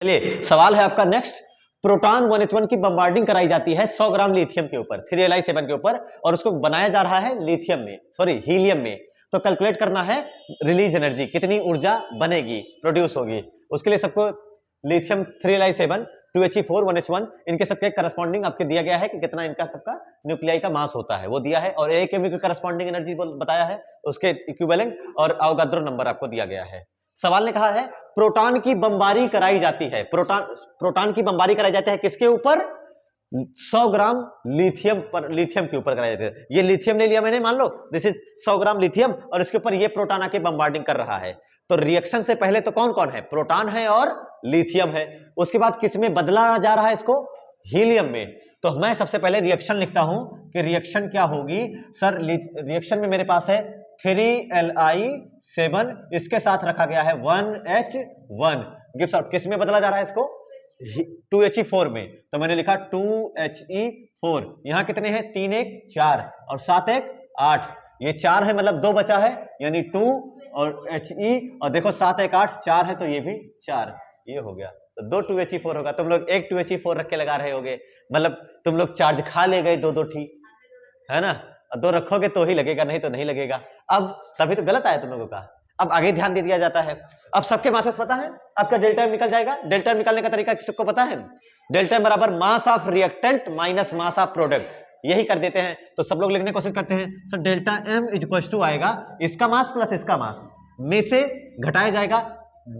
चलिए सवाल है आपका नेक्स्ट। प्रोटॉन 1H1 की बम्बार्डिंग कराई जाती है 100 ग्राम लिथियम के ऊपर 3Li7 के ऊपर और उसको बनाया जा रहा है लिथियम में हीलियम में। तो कैलकुलेट करना है रिलीज एनर्जी, कितनी ऊर्जा बनेगी, प्रोड्यूस होगी। उसके लिए सबको लिथियम 3Li7 2He4 1H1 इनके सबके करस्पॉन्डिंग आपके दिया गया है कि कितना इनका सबका न्यूक्लियाई का मास होता है वो दिया है, और एक की करस्पॉन्डिंग एनर्जी बताया है, उसके इक्विवेलेंट और अवोगाद्रो नंबर आपको दिया गया है। सवाल ने कहा है प्रोटॉन की बमबारी कराई जाती है, प्रोटॉन की बमबारी कराई जाती है किसके ऊपर? 100 ग्राम लिथियम के ऊपर कराई जाती है। ये लिथियम ले लिया मैंने, मान लो दिस इज 100 ग्राम लिथियम और इसके ऊपर ये प्रोटॉन आके बमबार्डिंग कर रहा है। तो रिएक्शन से पहले तो कौन कौन है? प्रोटॉन है और लिथियम है। उसके बाद किस में बदला जा रहा है इसको? हीलियम में। तो मैं सबसे पहले रिएक्शन लिखता हूं कि रिएक्शन क्या होगी सर। रिएक्शन में मेरे पास है 3Li7, इसके साथ रखा गया है 1H1 गिव्स आउट। किस में बदला जा रहा है इसको? 2He4 में। तो मैंने लिखा 2He4। यहां कितने हैं? 3 1 4 और 7 1 8। ये 4 है मतलब 2 बचा है यानी 2 और He, और देखो 7 1 8 4 है तो ये भी 4, ये हो गया। तो 2 2He4 होगा। तुम लोग एक 2He4 रख के लगा रहे होगे, मतलब तुम लोग चार्ज खा ले गए 2 2 ठीक है ना। 2 रखोगे तो ही लगेगा, नहीं तो नहीं लगेगा। अब तभी तो गलत आया तुम लोगों का। अब आगे ध्यान दे दिया जाता है। अब सबके मासेस पता है, आपका डेल्टा एम निकल जाएगा। डेल्टा एम निकालने का तरीका सबको पता है। डेल्टा एम बराबर मास of reactant minus mass of product, यही कर देते हैं। तो सब लोग लिखने की कोशिश करते हैं sir delta M equal to आएगा इसका मास प्लस इसका मास में से घटाया जाएगा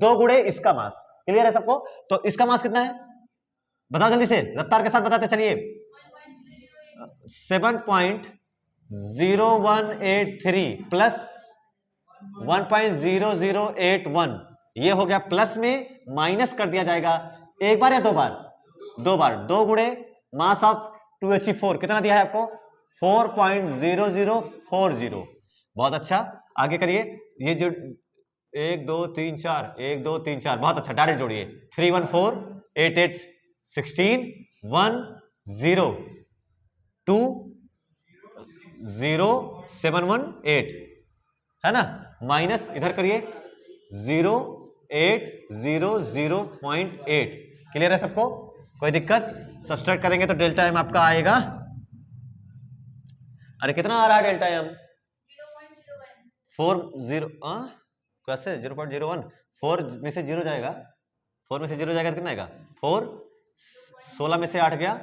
2 गुणे इसका मास। क्लियर है सबको? तो इसका मास कितना है बताओ जल्दी से, रफ्तार के साथ बताते चलिए। 7.0183 प्लस 1.0081, ये हो गया प्लस में, माइनस कर दिया जाएगा एक बार या 2 बार? 2 बार। 2 गुणे मास ऑफ 2He4 कितना दिया है आपको? 4.0040। बहुत अच्छा, आगे करिए। ये जो 1 2 3 4 1 2 3 4, बहुत अच्छा, डायरेक्ट जोड़िए। 3 1 4 8 8 16 1 0 2 0 7 1 8 है ना, माइनस इधर करिए 0800.8। क्लियर है सबको? कोई दिक्कत? सब्सट्रैक्ट करेंगे तो डेल्टा एम आपका आएगा, अरे कितना आ रहा है डेल्टा एम? 40 कैसे 0.01? 4 में से 0 जाएगा, 4 में से 0 जाएगा तो कितना आएगा? 4। 16 में से 8 गया,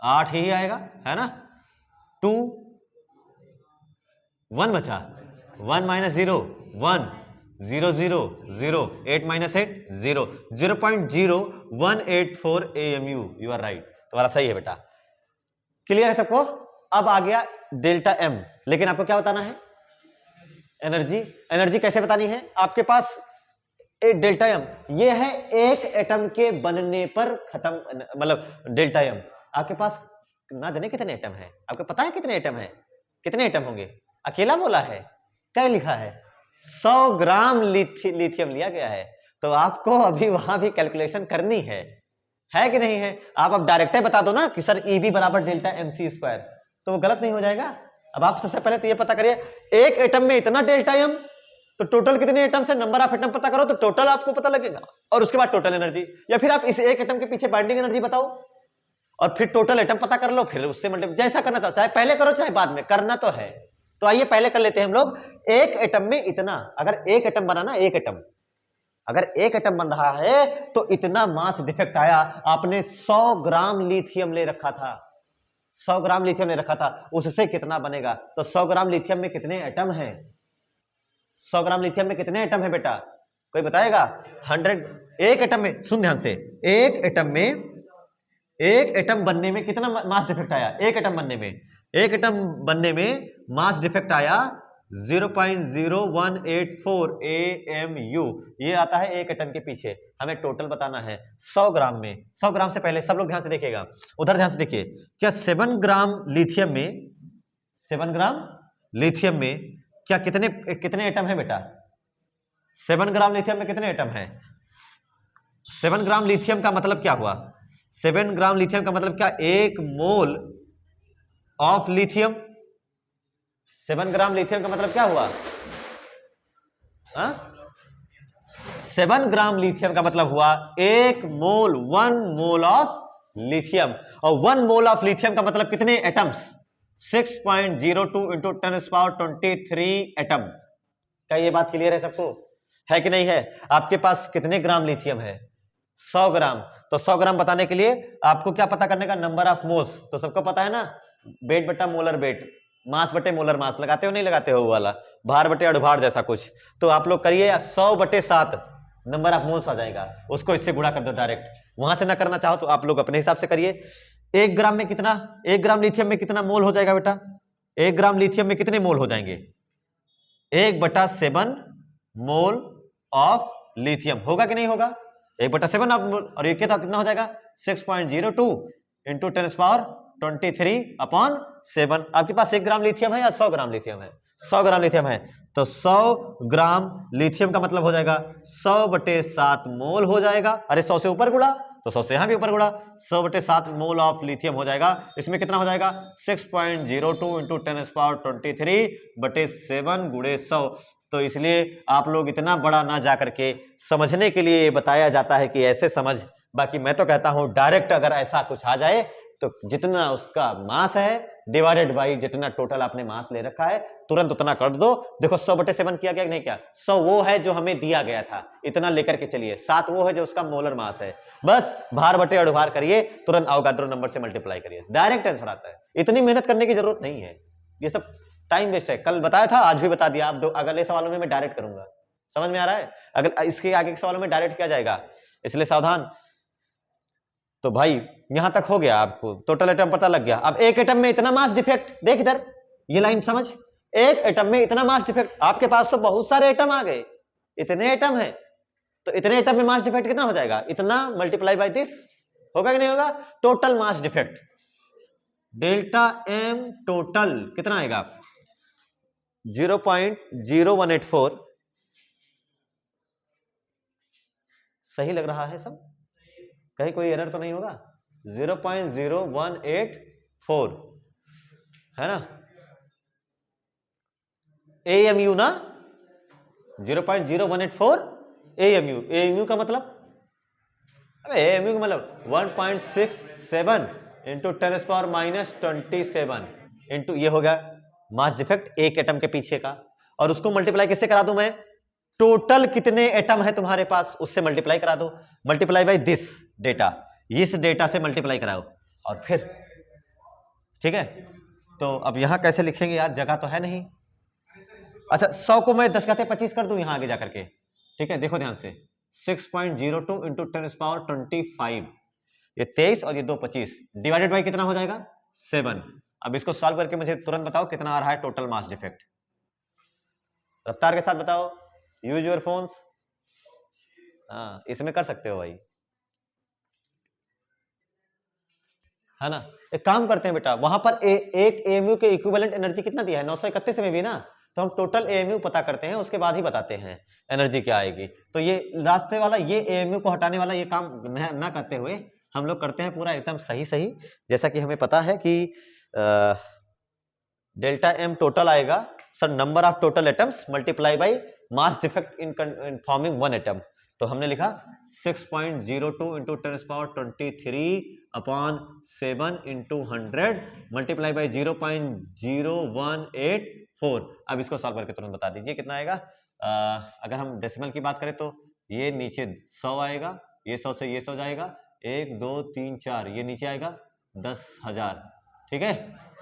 8 ही आएगा है ना। 2 1 बचा, 1 minus 0 1 0 0 0 8 minus 8 0 0.0184 AMU। You are right, तुम्हारा सही है बेटा। क्लियर है सबको? अब आ गया डेल्टा एम, लेकिन आपको क्या बताना है? एनर्जी। एनर्जी कैसे बतानी है? आपके पास एक डेल्टा एम ये है एक एटम के बनने पर खत्म, मतलब डेल्टा एम आपके पास ना जाने कितने एटम है। आपको पता है कितने एटम है? कितने एटम होंगे? अकेला बोला है, क्या लिखा है? 100 ग्राम लिथियम लिया गया है। तो आपको अभी वहां भी कैलकुलेशन करनी है कि नहीं है? आप अब डायरेक्ट बता दो ना कि सर EB बराबर डेल्टा MC², तो वो गलत नहीं हो जाएगा। अब आप सबसे पहले तो ये पता करिए एक एटम में इतना डेल्टा एम, तो टोटल कितने एटम से नंबर ऑफ एटम पता करो तो टोटल आपको पता लगेगा, और उसके बाद टोटल एनर्जी, या फिर आप इस एक एटम के पीछे बाइंडिंग एनर्जी बताओ और फिर टोटल एटम पता कर लो, फिर उससे मल्टीप्लाई, जैसा करना चाहो, चाहे पहले करो चाहे बाद में, करना तो है। तो आइए पहले कर लेते हैं हम लोग। एक एटम में इतना, अगर एक एटम बना ना, एक एटम अगर एक एटम बन रहा है तो इतना मास डिफेक्ट आया। आपने 100 ग्राम लिथियम ले रखा था, 100 ग्राम लिथियम ले रखा था, उससे कितना बनेगा? तो 100 ग्राम लिथियम में कितने एटम हैं? 100 ग्राम लिथियम में कितने एटम है बेटा? कोई बताएगा? 100। एक एटम में, सुन ध्यान से, एक एटम बनने में कितना मास डिफेक्ट आया? एक एटम बनने में मास डिफेक्ट आया 0.0184 AMU। ये आता है एक एटम के पीछे। हमें टोटल बताना है 100 ग्राम में। 100 ग्राम से पहले सब लोग ध्यान से देखिएगा, उधर ध्यान से देखिए। क्या 7 ग्राम लिथियम में क्या कितने एटम है बेटा? 7 ग्राम लिथियम में कितने एटम है? 7 ग्राम लिथियम का मतलब क्या हुआ? 7 ग्राम लिथियम का मतलब क्या? 1 mole of lithium. 7 gram lithium का मतलब क्या हुआ? 7 ग्राम लिथियम का मतलब हुआ 1 मोल, 1 मोल ऑफ लिथियम। और 1 मोल ऑफ लिथियम का मतलब कितने एटम्स? 6.02 into 10⁻23 atom. क्या ये बात क्लियर है सबको? है कि नहीं है? आपके पास कितने ग्राम लिथियम है? 100 ग्राम। तो 100 ग्राम बताने के लिए आपको क्या पता करने का? Number of moles. तो सबको पता है ना, वेट बटा मोलर वेट, मास बटे मोलर मास। लगाते हो नहीं लगाते हो? वो वाला भार बटे अणुभार जैसा कुछ। तो आप लोग करिए 100/7 नंबर ऑफ मोल्स आ जाएगा, उसको इससे गुणा कर दो डायरेक्ट। वहां से ना करना चाहो तो आप लोग अपने हिसाब से करिए। 1 ग्राम में कितना, 1 ग्राम लिथियम में कितना मोल हो जाएगा बेटा? 1 ग्राम लिथियम में कितने मोल हो जाएंगे? 1/7 मोल ऑफ लिथियम। होगा कि नहीं होगा? 1/7 ऑफ मोल। और ये कितना हो जाएगा? 6.02 इंटू 10⁻23/7। आपके पास 1 ग्राम लिथियम है या 100 ग्राम लिथियम है? 100 ग्राम लिथियम है। तो 100 ग्राम लिथियम का मतलब हो जाएगा 100/7 मोल हो जाएगा। अरे 100 से ऊपर गुणा तो 100 से यहां भी ऊपर गुणा, 100/7 मोल ऑफ लिथियम हो जाएगा। इसमें कितना हो जाएगा? 6.02 इंटू 10⁻23/7 गुणे 100। तो इसलिए आप लोग इतना बड़ा ना जा करके समझने के लिए बताया जाता है कि ऐसे समझ। बाकी मैं तो कहता हूं डायरेक्ट अगर ऐसा कुछ आ जाए तो जितना उसका मास है डिवाइडेड बाई जितना टोटल आपने मास ले रखा है, तुरंत उतना कर दो। देखो 100/7 किया गया कि नहीं किया? 100 वो है जो हमें दिया गया था, इतना लेकर के चलिए। 7 वो है जो उसका मोलर मास है। बस भार बटे अणुभार करिए, तुरंत अवोगाद्रो नंबर से मल्टीप्लाई करिए, डायरेक्ट आंसर आता है। इतनी मेहनत करने की जरूरत नहीं है, ये सब टाइम वेस्ट है। कल बताया था, आज भी बता दिया। आप अगले सवालों में मैं डायरेक्ट करूंगा। समझ में आ रहा है? अगर इसके आगे के सवालों में डायरेक्ट किया जाएगा, इसलिए सावधान। तो भाई यहां तक हो गया, आपको टोटल एटम पता लग गया। अब एक एटम में इतना मास डिफेक्ट, देख इधर ये लाइन समझ, एक एटम में इतना मास डिफेक्ट। आपके पास तो बहुत सारे एटम आ गए, इतने एटम है, तो इतने एटम में मास डिफेक्ट कितना हो जाएगा? इतना मल्टीप्लाई बाय दिस। होगा कि नहीं होगा? Total mass defect delta M total कितना आएगा? 0.0184। सही लग रहा है सब? कहीं कोई एरर तो नहीं होगा? 0.0184 है ना? AMU ना, 0.0184 AMU। AMU का मतलब, अबे AMU का मतलब 1.67 इंटू 10⁻⁻27 इंटू ये हो गया मास डिफेक्ट एक एटम के पीछे का। और उसको मल्टीप्लाई किससे करा दूं मैं? टोटल कितने एटम है तुम्हारे पास उससे मल्टीप्लाई करा दो। मल्टीप्लाई बाय दिस डेटा, इस डेटा से मल्टीप्लाई कराओ और फिर, ठीक है? तो अब यहां कैसे लिखेंगे यार? जगह तो है नहीं। अच्छा 100 को मैं 10⁻25 कर दूं यहां आगे जाकर के, ठीक है? देखो ध्यान से, 6.02 इंटू 10⁻25, ये 23 और ये 2 25, डिवाइडेड बाई कितना हो जाएगा? 7। अब इसको सॉल्व करके मुझे तुरंत बताओ कितना आ रहा है टोटल मास डिफेक्ट। रफ्तार के साथ बताओ, यूज योर फोन्स। हाँ इसमें कर सकते हो भाई, है ना? एक काम करते हैं बेटा, वहां पर एक एएमयू के इक्विवेलेंट एनर्जी कितना दिया है? 931 में भी ना, तो हम टोटल एएमयू पता करते हैं, उसके बाद ही बताते हैं एनर्जी क्या आएगी। तो ये रास्ते वाला, ये एएमयू को हटाने वाला ये काम ना करते हुए हम लोग करते हैं पूरा एकदम सही सही। जैसा कि हमें पता है कि डेल्टा एम टोटल आएगा sir number of total atoms multiply by mass defect in forming one atom. तो हमने लिखा 6.02 इंटू 10⁻23/7 इंटू 100 मल्टीप्लाई बाई 0.0184। अब इसको सॉल्व करके तुरंत बता दीजिए कितना आएगा। अगर हम डेसिमल की बात करें तो ये नीचे 100 आएगा, ये 100 से ये 100 जाएगा, 1 2 3 4, ये नीचे आएगा 10,000, ठीक है?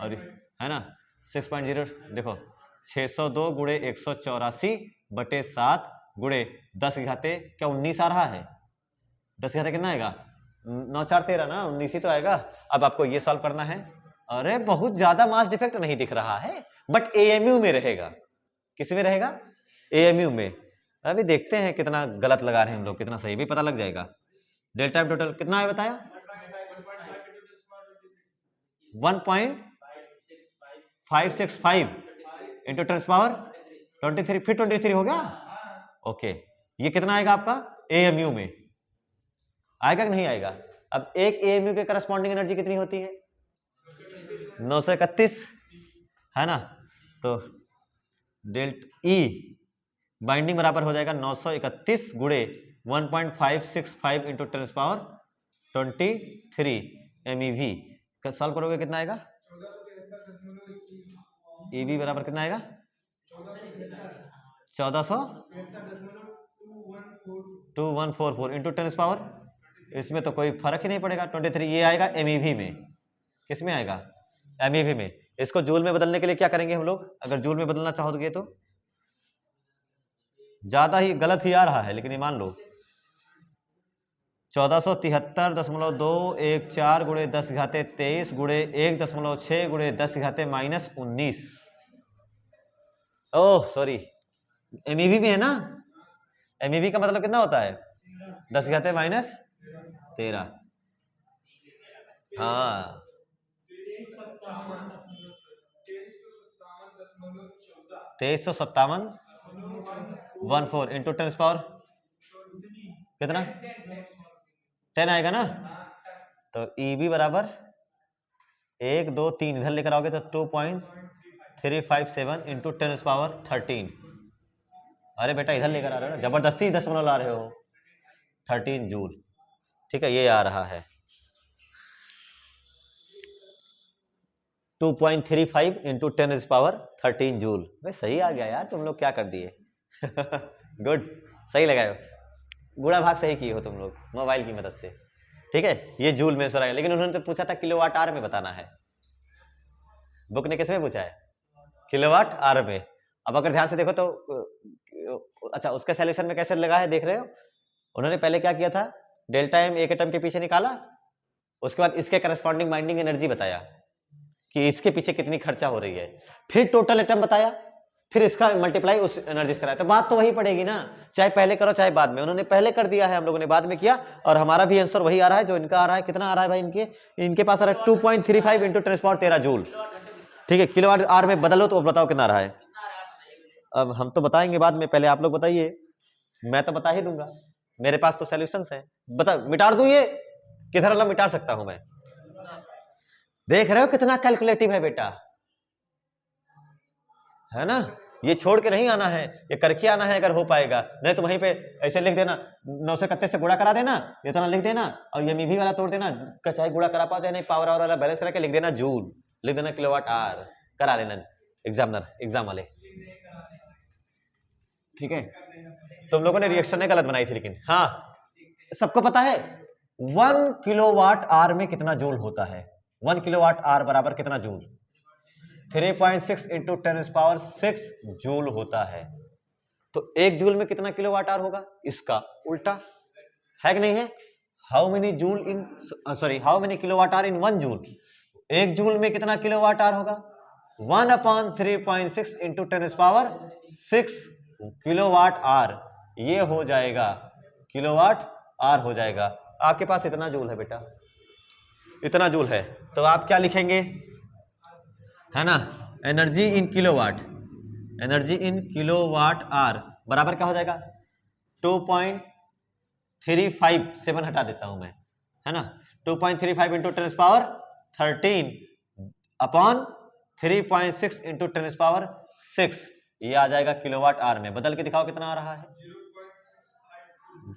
और है ना 6.0, देखो 602 गुणे 184/7 गुणे 10 घाते क्या 19 आ रहा है? 10 घाते कितना आएगा? 9 4 13 ना, 19 ही तो आएगा। अब आपको ये सॉल्व करना है। अरे बहुत ज्यादा मास डिफेक्ट नहीं दिख रहा है, बट एएमयू में रहेगा। किस में रहेगा? एएमयू में। अभी देखते हैं कितना गलत लगा रहे हैं हम लोग, कितना सही भी पता लग जाएगा। डेल्टा टोटल कितना है बताया? 1.565 इंटू 10⁻23, फिर 23 हो गया। ओके, ये कितना आएगा आपका एएमयू में? आएगा कि नहीं आएगा? अब एक एएमयू के करस्पॉन्डिंग एनर्जी कितनी होती है? 931, है ना? तो डेल्टा ई बाइंडिंग बराबर हो जाएगा 931 गुणे 1.565 इंटू 10⁻23 MeV। सॉल्व करोगे कितना आएगा? EV बराबर कितना आएगा? 1400 इंटू 10⁻, इसमें तो कोई फर्क ही नहीं पड़ेगा। 23 ये आएगा MEV में। किस में आएगा? MEV में। इसको जूल में बदलने के लिए क्या करेंगे हम लोग? अगर जूल में बदलना चाहोगे तो ज्यादा ही गलत ही आ रहा है, लेकिन ये मान लो 1473.214 गुणे 10⁻23 गुणे 1.6 गुणे 10⁻−19। ओह सॉरी, MEV में है ना। MEV का मतलब कितना होता है? 10⁻−13। हाँ 2357.14 इंटू 10⁻, कितना? 10 आएगा ना। तो EV बराबर 1 2 3 इधर लेकर आओगे तो 2.357 इंटू 10⁻13। अरे बेटा इधर लेकर आ रहे हो ना, जबरदस्ती दशमलव ला रहे हो। 13 जूल, ठीक है, ये आ रहा है 2.35 इंटू 10⁻13 जूल। भाई सही आ गया यार, तुम लोग क्या कर दिए। गुड, सही लगाए हो, गुणा भाग सही किए हो तुम लोग मोबाइल की मदद से। ठीक है, ये जूल में सर आया, लेकिन उन्होंने तो पूछा था किलोवाट आवर में बताना है। बुक ने किस में पूछा है? किलोवाट आवर में। अब अगर ध्यान से देखो तो अच्छा, उसके सॉल्यूशन में कैसे लगा है देख रहे हो? उन्होंने पहले क्या किया था, डेल्टा एम एक एटम के पीछे निकाला, उसके बाद इसके करस्पॉन्डिंग बाइंडिंग एनर्जी बताया कि इसके पीछे कितनी खर्चा हो रही है, फिर टोटल एटम बताया, फिर इसका मल्टीप्लाई उस एनर्जी से कराया। तो बात तो वही पड़ेगी ना, चाहे पहले करो चाहे बाद में। उन्होंने पहले कर दिया है, हम लोगों ने बाद में किया, और हमारा भी आंसर वही आ रहा है जो इनका आ रहा है। कितना आ रहा है भाई? इनके पास आ रहा है 2.35 इंटू 10⁻13 जूल। ठीक है, किलोवाट आवर में बदलो तो बताओ कितना आ रहा है। अब हम तो बताएंगे बाद में, पहले आप लोग बताइए। मैं तो बता ही दूंगा, मेरे पास तो सॉल्यूशंस हैं। बता, मिटा दूं ये? किधर वाला मिटा सकता हूं मैं? देख रहे हो कितना कैलकुलेटिव है बेटा, है ना। ये छोड़ के नहीं आना है, ये करके आना है अगर हो पाएगा। नहीं तो वहीं पे ऐसे लिख देना, 931 से गुणा करा देना, इतना लिख देना, और ये MeV वाला तोड़ देना, चाहे गुणा करा पाओ चाहे नहीं, पावर आवर वाला बैलेंस करा के लिख देना जूल, लिख देना किलोवाट आवर, करा लेना एग्जाम वाले। ठीक है, तुम लोगों ने रिएक्शन ने गलत बनाई थी, लेकिन हाँ सबको पता है 1 किलोवाट आवर में कितना जूल होता है। 1 किलोवाट आवर बराबर कितना जूल? 3.6 इंटू 10⁻6 जूल होता है। तो 1 जूल में कितना किलोवाट आवर होगा? इसका उल्टा है कि नहीं है? How many kilowatt hour in 1 joule? 1 joule में कितना किलोवाट आवर होगा? 1/3.6 इंटू 10⁻6 किलोवाट आवर। ये हो जाएगा किलोवाट आवर हो जाएगा। आपके पास इतना जूल है बेटा, इतना जूल है, तो आप क्या लिखेंगे, है ना? Energy in kilowatt, energy in kilowatt hour बराबर क्या हो जाएगा? 2.357 हटा देता हूं मैं, है ना। 2.35 इंटू 10⁻13 अपॉन 3.6 इंटू 10⁻6, ये आ जाएगा किलोवाट आवर में। बदल के दिखाओ कितना आ रहा है?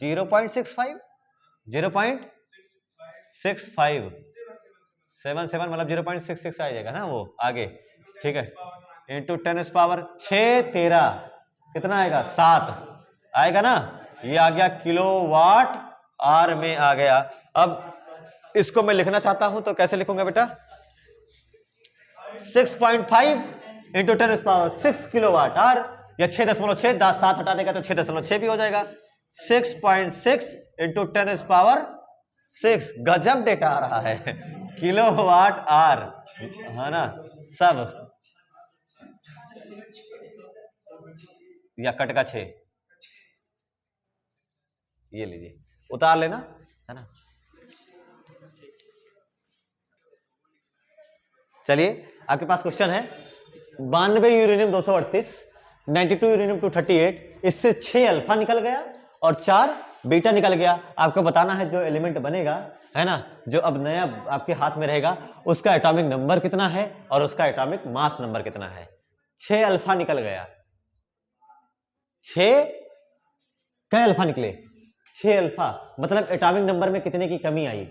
0.65, 0.65, 77 मतलब 0.66 आ जाएगा ना वो आगे। ठीक है, इंटू 10⁻6 13 कितना आएगा? 7 आएगा ना। ये आ गया किलोवाट आवर में आ गया। अब इसको मैं लिखना चाहता हूं तो कैसे लिखूंगा बेटा? 6.5 इंटू 10⁻6 किलोवाट आवर, या 6.6, 7 हटा देगा तो 6.6 भी हो जाएगा। 6.6 इंटू 10⁻6, गजब डेटा आ रहा है, किलोवाट आवर, है ना। सब या कट का 6, ये लीजिए उतार लेना, है ना। चलिए आपके पास क्वेश्चन है, 92 यूरेनियम 238, 92 यूरेनियम 238, इससे 6 अल्फा निकल गया और 4 बीटा निकल गया। आपको बताना है जो एलिमेंट बनेगा, है ना, जो अब नया आपके हाथ में रहेगा, उसका एटॉमिक नंबर कितना है और उसका एटॉमिक मास नंबर कितना है। 6 अल्फा निकल गया, 6 कै अल्फा निकले? 6 अल्फा, मतलब एटॉमिक नंबर में कितने की कमी आई?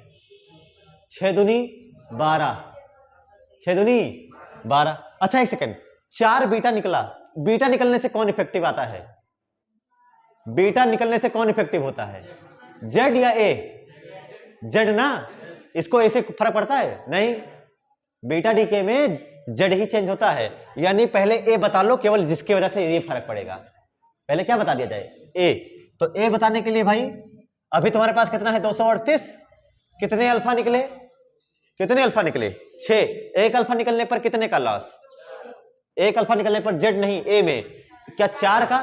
6 दूनी 12, 6 दूनी 12। अच्छा एक सेकंड, 4 बीटा निकला, बीटा निकलने से कौन इफेक्टिव आता है? बीटा निकलने से कौन इफेक्टिव होता है, जेड या ए? जेड ना, इसको ए से फर्क पड़ता है? नहीं, बीटा डीके में जेड ही चेंज होता है। यानी पहले ए बता लो, केवल जिसकी वजह से ये फर्क पड़ेगा। पहले क्या बता दिया जाए? ए। तो ए बताने के लिए भाई अभी तुम्हारे पास कितना है? 238। कितने अल्फा निकले? कितने अल्फा निकले? 6। एक अल्फा निकलने पर कितने का लॉस? एक अल्फा निकलने पर जेड नहीं ए में क्या 4 का?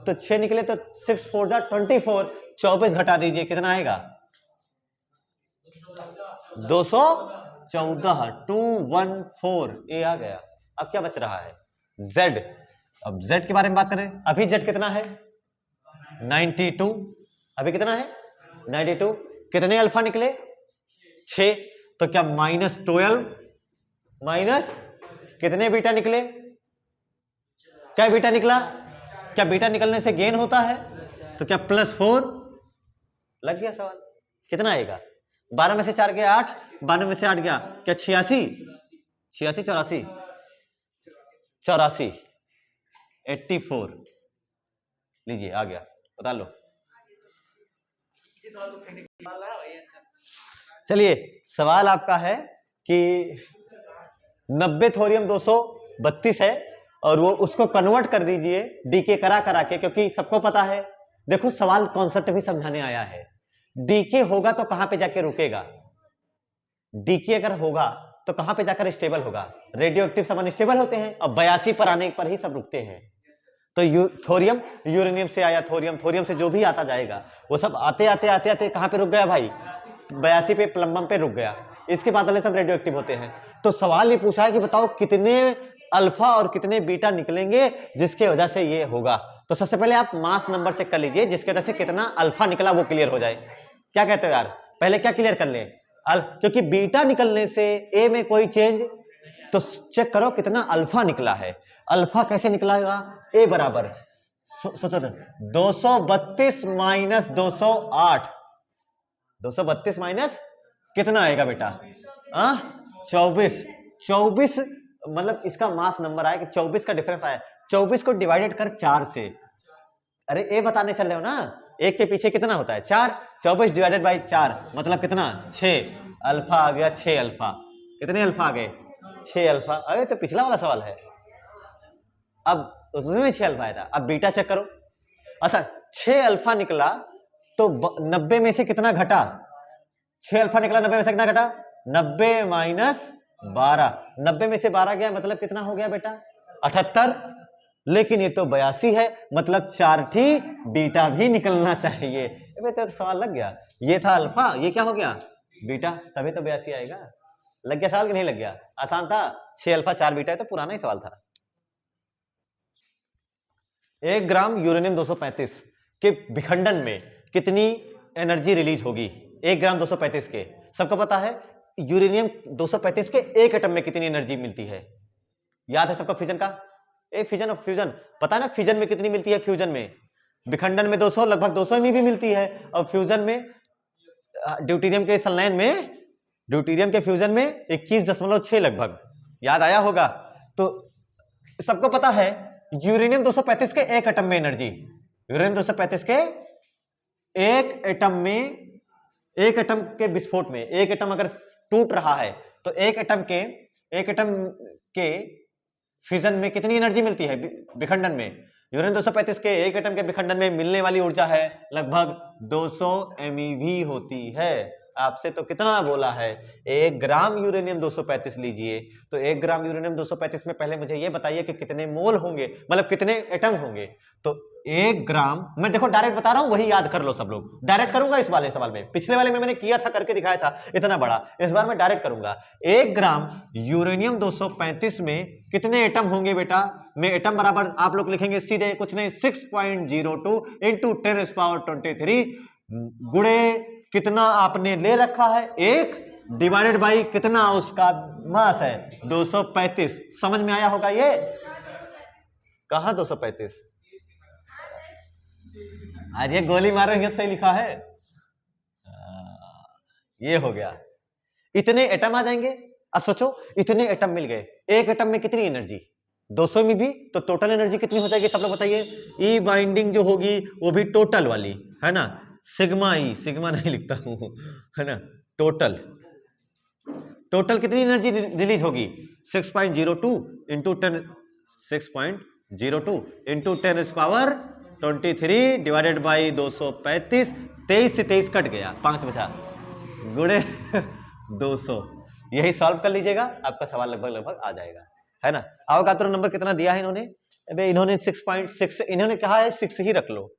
तो 6 निकले तो 6 4 जा 24, 24 घटा दीजिए, कितना आएगा? 214, 214। ए आ गया। अब क्या बच रहा है? जेड। अब जेड के बारे में बात करें, अभी जेड कितना है? 92। अभी कितना है? 92। कितने अल्फा निकले? 6। तो क्या -12 माइनस कितने बीटा निकले? क्या बीटा निकला? क्या बीटा निकलने से गेन होता है? तो क्या +4? लग गया सवाल। कितना आएगा? 12 में से 4 गया 8, 92 में से 8 गया क्या 86? 86 84 84 84। लीजिए आ गया, बता लो। चलिए सवाल आपका है कि 90 थोरियम 232 है और वो उसको कन्वर्ट कर दीजिए डीके करा करा के, क्योंकि सबको पता है। देखो सवाल कॉन्सेप्ट भी समझाने आया है। डीके होगा तो कहां पे जाके रुकेगा? डीके अगर होगा तो कहां पे जाकर स्टेबल होगा? रेडियो एक्टिव सब अनस्टेबल होते हैं और 82 पर आने पर ही सब रुकते हैं। तो थोरियम यूरेनियम से आया, थोरियम, थोरियम से जो भी आता जाएगा वो सब आते आते आते आते कहां पे रुक गया भाई? 82 पे, प्लम्बम पे रुक गया। इसके बाद वाले सब रेडियो एक्टिव होते हैं। तो सवाल ये पूछा है कि बताओ कितने अल्फा और कितने बीटा निकलेंगे जिसके वजह से ये होगा। तो सबसे पहले आप मास नंबर चेक कर लीजिए जिसके वजह से कितना अल्फा निकला वो क्लियर हो जाए। क्या कहते हो यार? पहले क्या क्लियर कर ले? क्योंकि बीटा निकलने से ए में कोई चेंज, तो चेक करो कितना अल्फा निकला है। अल्फा कैसे निकलाएगा? ए बराबर सोचो 232 माइनस 208। 232 माइनस कितना आएगा बेटा? 24। 24 मतलब इसका मास नंबर आया कि 24 का डिफरेंस आया। 24 को डिवाइडेड कर 4 से। अरे ए बताने चल रहे हो ना, एक के पीछे कितना होता है? 4। 24 डिवाइडेड बाई 4 मतलब कितना? 6। अल्फा आ गया 6 अल्फा। कितने अल्फा आ गए? 6 अल्फा। अरे तो पिछला वाला सवाल है, अब उसमें भी 6 अल्फा आया था। अब बीटा चेक करो। अच्छा 6 अल्फा निकला तो 90 में से कितना घटा? 6 अल्फा निकला, 90 में से कितना घटा? 90 माइनस 12। 90 में से 12 गया मतलब कितना हो गया बेटा? 78। लेकिन ये तो 82 है, मतलब 4 थी बीटा भी निकलना चाहिए। तो सवाल लग गया। ये था अल्फा, ये क्या हो गया? बीटा, तभी तो 82 आएगा। लग गया सवाल कि नहीं लग गया? आसान था। 6 अल्फा 4 बीटा है तो पुराना ही सवाल था। 1 ग्राम यूरेनियम 235 के विखंडन में कितनी एनर्जी रिलीज होगी? 1 ग्राम 235 के, सबको पता है यूरेनियम 235 के एक एटम में कितनी एनर्जी मिलती है? याद है सबको फिजन का? फिजन और फ्यूजन पता है ना? फिजन में कितनी मिलती है? फ्यूजन में, विखंडन में 200, लगभग 200 में भी मिलती है। और फ्यूजन में ड्यूटेरियम के संलयन में, ड्यूटेरियम के फ्यूजन में 21.6 लगभग। याद आया होगा। तो सबको पता है यूरेनियम 235 के एक एटम में एनर्जी, यूरेनियम 235 के एक एटम में, एक एटम के विस्फोट में, एक एटम अगर टूट रहा है तो एक एटम के फ्यूजन में कितनी एनर्जी मिलती है? विखंडन में यूरेनियम 235 के एक एटम के विखंडन में मिलने वाली ऊर्जा है लगभग 200 MeV होती है। आपसे तो कितना बोला है? 1 ग्राम यूरेनियम 235 लीजिए। तो 1 ग्राम यूरेनियम 235 में पहले मुझे ये बताइए कि कितने मोल होंगे, मतलब कितने एटम होंगे। तो 1 ग्राम, मैं देखो डायरेक्ट बता रहा हूं, वही याद कर लो सब लोग। डायरेक्ट करूंगा इस वाले सवाल में, पिछले वाले में मैंने किया था, करके दिखाया था इतना बड़ा। इस बार मैं डायरेक्ट करूंगा। 1 ग्राम यूरेनियम 235 में कितने एटम होंगे बेटा? में एटम बराबर आप लोग लिखेंगे सीधे, कुछ नहीं, 6.02 इंटू 10⁻23 गुणे कितना आपने ले रखा है 1 डिवाइडेड बाई कितना उसका मास है 235। समझ में आया होगा ये? कहां 235? अरे गोली मारेंगे सही लिखा है। ये हो गया, इतने एटम आ जाएंगे। अब सोचो इतने एटम मिल गए, एक एटम में कितनी एनर्जी 200 में भी, तो टोटल एनर्जी कितनी हो जाएगी सब लोग बताइए। ई बाइंडिंग जो होगी वो भी टोटल वाली है ना, सिग्मा ई, सिग्मा नहीं लिखता हूं है ना, टोटल टोटल कितनी एनर्जी रिलीज होगी 6.02 into 10 6.02 into 10 power 23 divided by 235। 23 से 23 कट गया, 5 बचा, गुणे 200। यही सॉल्व कर लीजिएगा, आपका सवाल लगभग लगभग आ जाएगा, है ना। अवगात्रो नंबर कितना दिया है इन्होंने, अबे इन्होंने 6.6, इन्होंने कहा है 6 ही रख लो।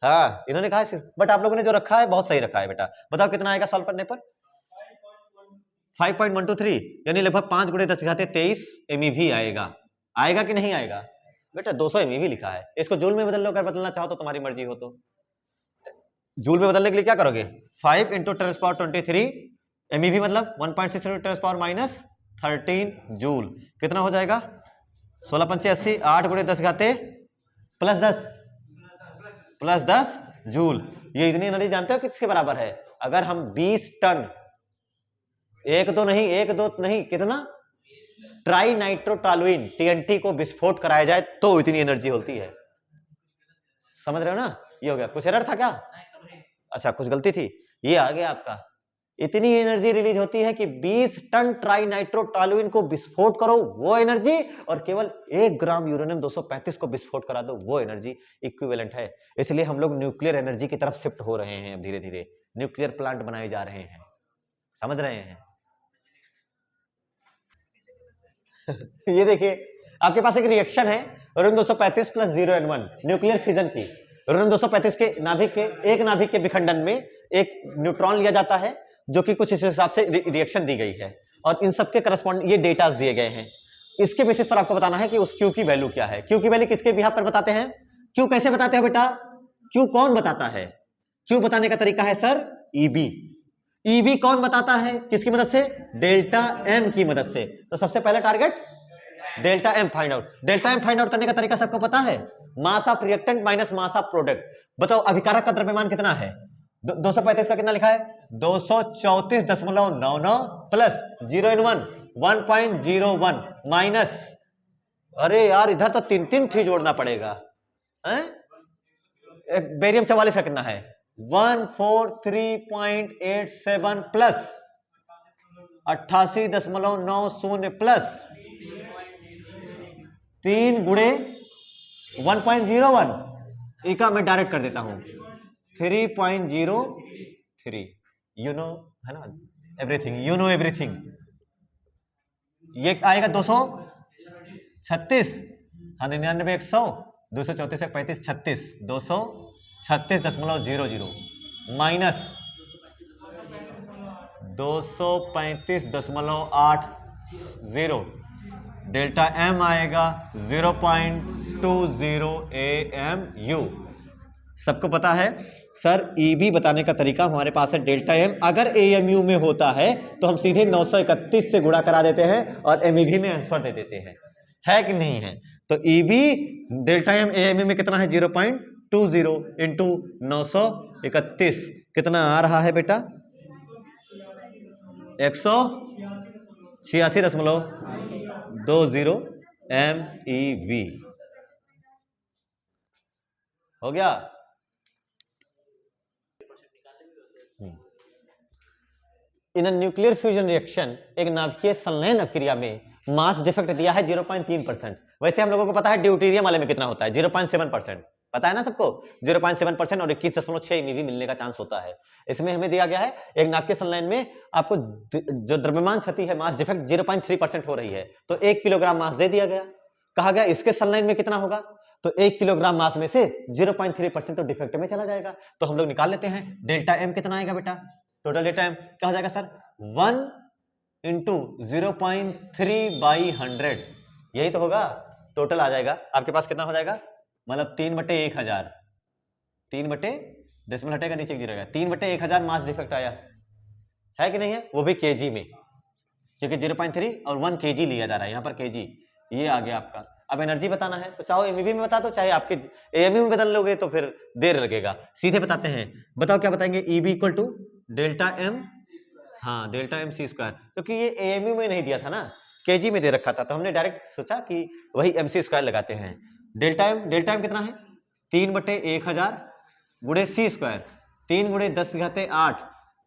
हाँ इन्होंने कहा है 6, बट आप लोगों ने जो रखा है बहुत सही रखा है बेटा। बताओ कितना आएगा सॉल्व करने पर, 5.123, यानी लगभग 5 गुणे 10 घाते 23 MeV आएगा। आएगा कि नहीं आएगा बेटा, 200 MeV लिखा है, इसको जूल में बदल लो, अगर बदलना चाहो तो तुम्हारी मर्जी हो तो। जूल में बदलने के लिए क्या करोगे, 5 इंटू 10⁻23 MeV मतलब 1.6 इंटू 10⁻13 जूल, कितना हो जाएगा 16 पंचे 80, 8 गुणे 10 घाते प्लस 10 जूल। ये इतनी एनर्जी जानते हो किसके बराबर है, अगर हम 20 टन, एक दो नहीं कितना, ट्राई नाइट्रोटॉलुइन TNT को विस्फोट कराया जाए तो इतनी एनर्जी होती है, समझ रहे हो ना। ये हो गया, कुछ एरर था क्या, अच्छा कुछ गलती थी, ये आ गया आपका। इतनी एनर्जी रिलीज होती है कि 20 टन ट्राई नाइट्रोटॉलुइन को विस्फोट करो वो एनर्जी, और केवल 1 ग्राम यूरेनियम 235 को विस्फोट करा दो वो एनर्जी इक्विवेलेंट है। इसलिए हम लोग न्यूक्लियर एनर्जी की तरफ शिफ्ट हो रहे हैं, अब धीरे धीरे न्यूक्लियर प्लांट बनाए जा रहे हैं, समझ रहे हैं। ये देखिए आपके पास एक रिएक्शन है uranium 235 plus 0N1 nuclear fission की। यूरेनियम 235 के नाभिक के, एक नाभिक के विखंडन में एक न्यूट्रॉन लिया जाता है, जो कि कुछ इस हिसाब से रिएक्शन दी गई है, और इन सबके करस्पॉन्ड ये डेटा दिए गए हैं। इसके बेसिस पर आपको बताना है कि उस क्यू की वैल्यू क्या है। क्यू की वैल्यू किसके बिहाफ पर बताते हैं, क्यू कैसे बताते हो बेटा, क्यू कौन बताता है, क्यू बताने का तरीका है सर ईबी। ईबी कौन बताता है, किसकी मदद से, डेल्टा एम की मदद से। तो सबसे पहले target delta M find out. Delta M find out करने का तरीका सबको पता है, mass of reactant minus mass of product. बताओ अभिकारक का द्रव्यमान कितना है, 235 का कितना लिखा है 234.99 प्लस 0N1 1.01 माइनस, अरे यार इधर तो 3 3 जोड़ना पड़ेगा, बेरियम 44 का कितना है 143.87 प्लस 88.90 प्लस 3 गुणे 1.01, इका मैं डायरेक्ट कर देता हूं 3.03, यू नो है ना एवरीथिंग, यू नो एवरीथिंग। ये आएगा 236, हाँ 99 100 234 35 36 236.00 माइनस 235.80, डेल्टा एम आएगा 0.20 AMU। सबको पता है सर ईबी बताने का तरीका हमारे पास है डेल्टा एम, अगर AMU में होता है तो हम सीधे 931 से गुणा करा देते हैं और MEV में आंसर दे देते हैं, है कि नहीं है। तो ईबी डेल्टा एम AMU में कितना है 0.20 इंटू 931, कितना आ रहा है बेटा 186.20 MeV हो गया। इन न्यूक्लियर फ्यूजन रिएक्शन एक नाभिकीय संलयन अभिक्रिया में मास डिफेक्ट दिया है 0.3%। वैसे हम लोगों को पता है ड्यूटेरियम वाले में कितना होता है 0.7%, पता है ना सबको 0.7% और 21.6 MeV मिलने का चांस होता है। इसमें हमें दिया गया है एक नाभिकीय संलयन में आपको जो द्रव्यमान क्षति है मास डिफेक्ट 0.3% हो रही है, तो 1 किलोग्राम मास दे दिया गया, कहा गया इसके संलयन में कितना होगा, तो 1 किलोग्राम मास में से 0.3% तो डिफेक्ट में चला जाएगा। तो हम लोग निकाल लेते हैं डेल्टा एम कितना आएगा बेटा, टोटल डेल्टा एम क्या हो जाएगा सर 1 इंटू 0.3/100, यही तो होगा, टोटल आ जाएगा आपके पास कितना हो जाएगा, मतलब 3/1000, 3/10 हटेगा नीचे गिर जाएगा, 3/1000 मास डिफेक्ट आया है कि नहीं है, वो भी केजी में, क्योंकि 0.3 और 1 kg लिया जा रहा है यहाँ पर केजी, ये आ गया आपका। अब एनर्जी बताना है तो चाहे एमईवी में बता दो, चाहे आपके एएमयू में बदल लोगे तो फिर देर लगेगा। सीधे बताते हैं, बताओ क्या बताएंगे, EB equal to delta M, हाँ डेल्टा एम सी स्क्वायर, क्योंकि ये एएमयू में नहीं दिया था ना, केजी में दे रखा था, तो हमने डायरेक्ट सोचा कि वही एम सी स्क्वायर लगाते हैं। डेल्टा एम कितना है, 3/1000 गुणे सी स्क्वायर, 3 गुणे 10⁸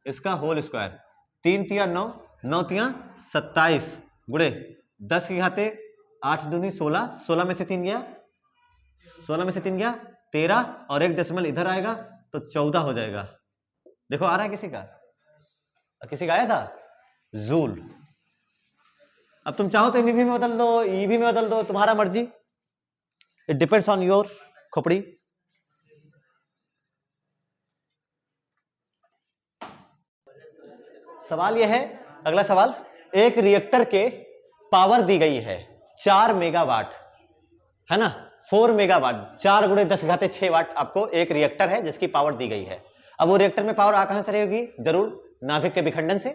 इसका होल स्क्वायर, 3 तिया 9, 9 तिया 27 गुणे 10⁸8 दूनी 16, 16 में से 3 गया, 16 में से 3 गया 13, और एक डेसिमल इधर आएगा तो 14 हो जाएगा। देखो आ रहा है किसी का आया था जूल। अब तुम चाहो तो एमईवी में बदल दो, ईवी में बदल दो, तुम्हारा मर्जी, इट डिपेंड्स ऑन योर खोपड़ी। सवाल यह है, अगला सवाल, एक रिएक्टर के पावर दी गई है 4 मेगावाट, है ना, 4 मेगावाट, 4 गुणे 10⁶ वाट आपको एक रिएक्टर है जिसकी पावर दी गई है। अब वो रिएक्टर में पावर कहां से रहेगी, जरूर नाभिक के विखंडन से।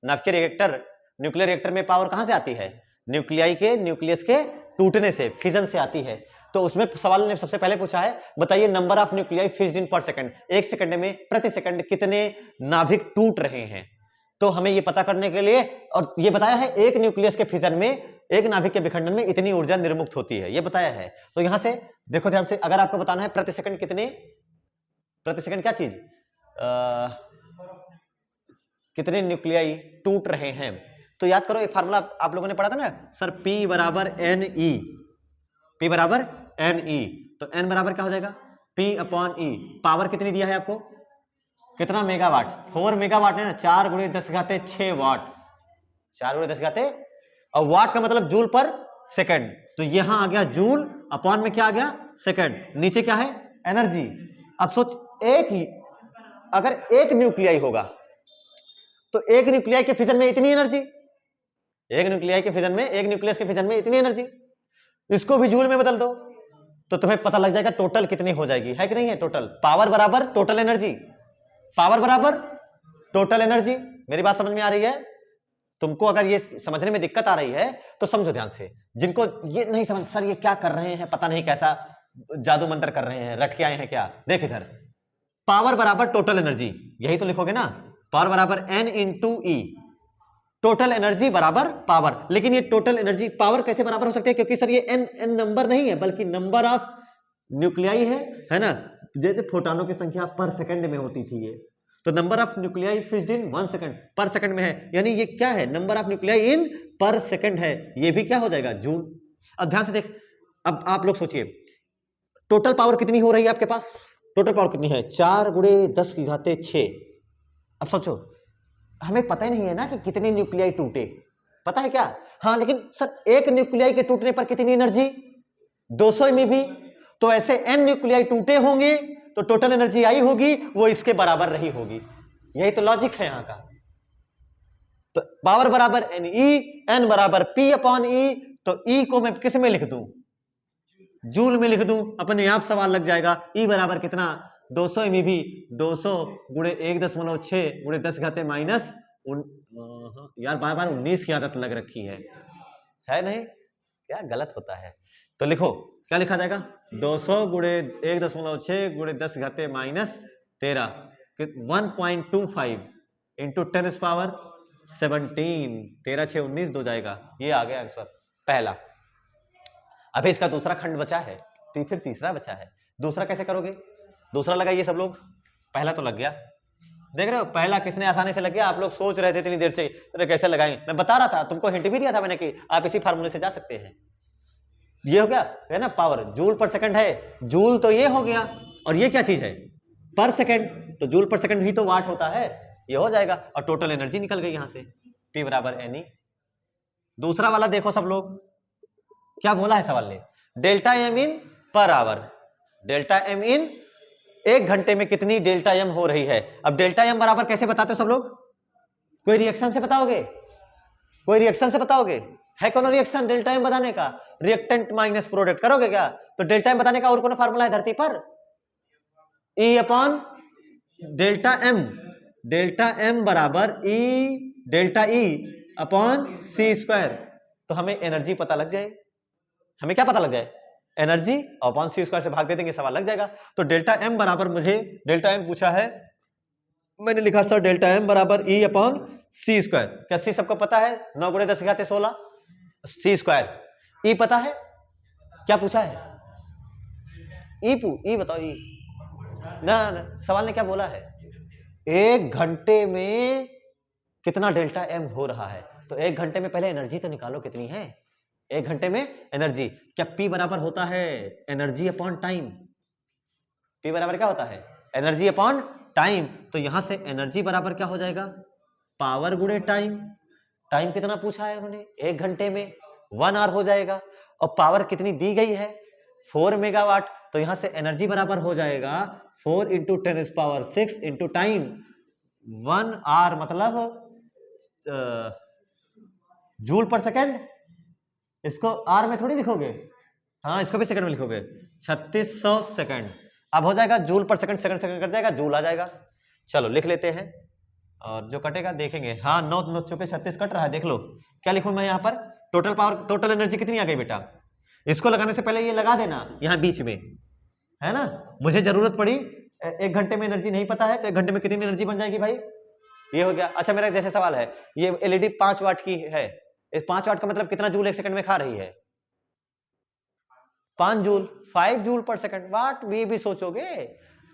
नाभिक के रिएक्टर, न्यूक्लियर रिएक्टर में पावर कहां से आती है, न्यूक्लियाई के न्यूक्लियस के टूटने से, फिजन से आती है। तो उसमें सवाल ने सबसे पहले पूछा है, बताइए नंबर ऑफ न्यूक्लियाई फिज्ड इन पर सेकंड, एक सेकंड में, प्रति सेकंड कितने नाभिक टूट रहे हैं। तो हमें ये पता करने के लिए, और ये बताया है एक न्यूक्लियस के फिजन में, एक नाभिक के विखंडन में इतनी ऊर्जा निर्मुक्त होती है, ये बताया है। तो यहां से देखो ध्यान से, अगर आपको बताना है प्रति सेकंड कितने, प्रति सेकंड क्या चीज, कितने न्यूक्लियाई टूट रहे हैं, तो याद करो एक फार्मूला आप लोगों ने पढ़ा था ना सर, P बराबर NE, P बराबर NE, तो N बराबर क्या हो जाएगा, P/E। पावर कितनी दिया है आपको, कितना मेगावाट, 4 मेगावाट है ना, 4 गुणे 10⁶ वाट, 4 गुणे 10⁶, और वाट का मतलब जूल पर सेकंड, तो यहां आ गया जूल, अपॉन में क्या आ गया, सेकंड, नीचे क्या है, एनर्जी। अब सोच, अगर एक न्यूक्लियाई होगा तो एक न्यूक्लियाई के फिजन में इतनी एनर्जी, एक न्यूक्लियाई के फिजन में, एक न्यूक्लियस के फिजन में इतनी एनर्जी, इसको भी जूल में बदल दो तो तुम्हें पता लग जाएगा टोटल कितनी हो जाएगी, है कि नहीं है, टोटल पावर बराबर टोटल एनर्जी, पावर बराबर टोटल एनर्जी। मेरी बात समझ में आ रही है? तुमको अगर ये समझने में दिक्कत आ रही है तो समझो ध्यान से, जिनको ये नहीं समझ, सर ये क्या कर रहे हैं, पता नहीं कैसा जादू मंत्र कर रहे हैं, रट के आए हैं क्या, देख इधर, पावर बराबर टोटल एनर्जी, यही तो लिखोगे ना, पावर बराबर N × E, टोटल एनर्जी बराबर पावर। लेकिन ये टोटल एनर्जी पावर कैसे बराबर हो सकते हैं, क्योंकि सर ये n नंबर नहीं है बल्कि नंबर ऑफ न्यूक्लियाई है ना, जैसे फोटोनों की संख्या पर सेकंड में होती थी ये, तो number of nuclei fissed in 1 second, per second में है, यानी ये क्या है, नंबर ऑफ न्यूक्लियाई इन पर सेकंड है, ये भी क्या हो जाएगा, जूल। अब ध्यान से देख, अब आप लोग सोचिए टोटल पावर कितनी हो रही है आपके पास, टोटल पावर कितनी है, 4 गुणे 10⁶। अब सोचो, हमें पता ही नहीं है ना कि कितने न्यूक्लियाई टूटे, पता है क्या, हाँ, लेकिन सर एक न्यूक्लियाई के टूटने पर कितनी एनर्जी, 200 MeV, तो ऐसे n न्यूक्लियाई टूटे होंगे तो टोटल एनर्जी आई होगी वो इसके बराबर रही होगी, यही तो लॉजिक है यहाँ का। तो पावर बराबर NE, N बराबर P/E, तो E को मैं किस में लिख दूं, जूल में लिख दूं, अपने आप सवाल लग जाएगा। E बराबर कितना, 200 MeV, 200 गुणे 1.6 गुणे 10⁻⁻, यार बार बार 19 की आदत लग रखी है नहीं, क्या गलत होता है, तो लिखो क्या लिखा जाएगा, 200 गुणे 1.6 गुणे 10⁻13, 1.25 इंटू 10⁻17, 13 6 19 दो जाएगा, ये आ गया आंसर पहला। अभी इसका दूसरा खंड बचा है, फिर तीसरा बचा है, दूसरा कैसे करोगे, दूसरा लगाइए सब लोग, पहला तो लग गया, देख रहे हो पहला किसने आसानी से लग गया, आप लोग सोच रहे थे इतनी देर से अरे कैसे लगाएंगे, मैं बता रहा था, तुमको हिंट भी दिया था मैंने कि आप इसी फार्मूले से जा सकते हैं। ये हो गया है ना, पावर जूल पर सेकंड है, जूल तो ये हो गया, और ये क्या चीज है, पर सेकंड, तो जूल पर सेकंड ही तो वाट होता है, ये हो जाएगा, और टोटल एनर्जी निकल गई यहां से, P बराबर NE। दूसरा वाला देखो सब लोग, क्या बोला है सवाल ने, डेल्टा एम इन पर आवर, डेल्टा एम इन एक घंटे में कितनी डेल्टा एम हो रही है। अब डेल्टा एम बराबर कैसे बताते हो सब लोग, कोई रिएक्शन से बताओगे, कोई रिएक्शन से बताओगे, है कौन रिएक्शन डेल्टा एम बताने का, रिएक्टेंट माइनस प्रोडक्ट करोगे क्या, तो डेल्टा एम बताने का और कौन फार्मूला है धरती पर, E/डेल्टा एम, डेल्टा एम बराबर E/ΔE/c², तो हमें एनर्जी पता लग जाए, हमें क्या पता लग जाए, एनर्जी अपॉन सी स्क्वायर से भाग दे देंगे, सवाल लग जाएगा। तो डेल्टा एम बराबर, मुझे डेल्टा एम पूछा है, मैंने लिखा सर डेल्टा एम बराबर ई अपॉन सी स्क्वायर। क्या सी सबको पता है, 9 गुणे 10 घाते 16 सी स्क्वायर। ई पता है, क्या पूछा है, ई बताओ, ई ना, सवाल ने क्या बोला है, 1 घंटे में कितना डेल्टा एम हो रहा है। तो 1 घंटे में पहले एनर्जी तो निकालो कितनी है, 1 घंटे में एनर्जी। क्या P बराबर होता है एनर्जी अपॉन टाइम, P बराबर क्या होता है, एनर्जी अपॉन टाइम। तो यहां से एनर्जी बराबर क्या हो जाएगा, पावर गुणे टाइम। टाइम कितना पूछा है उन्होंने, 1 घंटे में 1 आवर हो जाएगा, और पावर कितनी दी गई है 4 मेगावाट। तो यहां से एनर्जी बराबर हो जाएगा 4 × 10⁶ इंटू टाइम, 1 आवर मतलब जूल पर सेकेंड। इसको आर में थोड़ी लिखोगे, हाँ इसको भी सेकंड में लिखोगे, 3600 सेकंड। अब हो जाएगा जूल पर सेकंड, सेकंड सेकंड कट जाएगा, जूल आ जाएगा। चलो लिख लेते हैं, और जो कटेगा देखेंगे। हाँ 9 चुके 36 कट रहा है, देख लो क्या लिखूं मैं यहाँ पर, टोटल पावर, टोटल एनर्जी कितनी आ गई बेटा। इसको लगाने से पहले ये लगा देना यहाँ बीच में, है ना। मुझे जरूरत पड़ी 1 घंटे में एनर्जी नहीं पता है, तो 1 घंटे में कितनी एनर्जी बन जाएगी भाई, ये हो गया। अच्छा मेरा जैसे सवाल है, ये एलईडी 5 वाट की है, इस 5 वाट का मतलब कितना जूल 1 सेकंड में खा रही है, 5 जूल, 5 जूल पर सेकंड। वाट भी सोचोगे